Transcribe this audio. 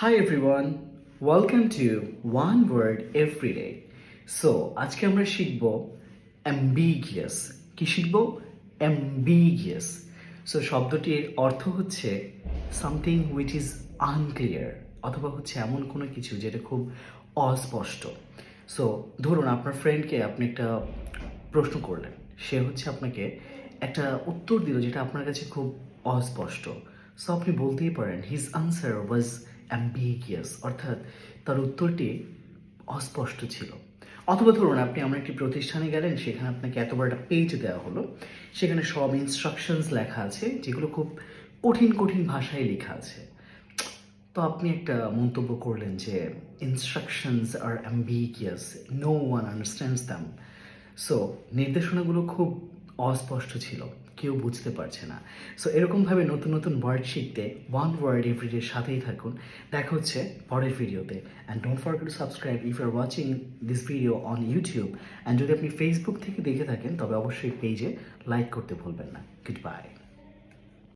Hi everyone, welcome to One Word Everyday. So আজকে আমরা শিখব ambiguous. কি শিখব? Ambiguous. So শব্দটির অর্থ হচ্ছে something which is unclear অথবা হচ্ছে এমন কোনো কিছু যেটা খুব অস্পষ্ট। সো ধরুন আপনার ফ্রেন্ডকে আপনি একটা প্রশ্ন করলেন, সে হচ্ছে আপনাকে একটা উত্তর দিল যেটা আপনার কাছে খুব অস্পষ্ট। সো আপনি বলতেই পারেন হিজ আনসার ওয়াজ অ্যাম্বিগিয়াস, অর্থাৎ তার উত্তরটি অস্পষ্ট ছিল। অথবা ধরুন আপনি এমন একটি প্রতিষ্ঠানে গেলেন, সেখানে আপনাকে এত বড় একটা পেজ দেওয়া হলো, সেখানে সব ইনস্ট্রাকশনস লেখা আছে যেগুলো খুব কঠিন কঠিন ভাষায় লেখা আছে। তো আপনি একটা মন্তব্য করলেন যে instructions are ambiguous, no one understands them. So নির্দেশনাগুলো খুব অস্পষ্ট ছিল, কেউ বুঝতে পারছে না। সো এরকমভাবে নতুন নতুন ওয়ার্ড শিখতে ওয়ান ওয়ার্ড এভরিডের সাথেই থাকুন। দেখা হচ্ছে পরের ভিডিওতে। And don't forget to subscribe if you are watching this video on YouTube. And যদি আপনি ফেসবুক থেকে দেখে থাকেন তবে অবশ্যই পেজে লাইক করতে ভুলবেন না। Good bye.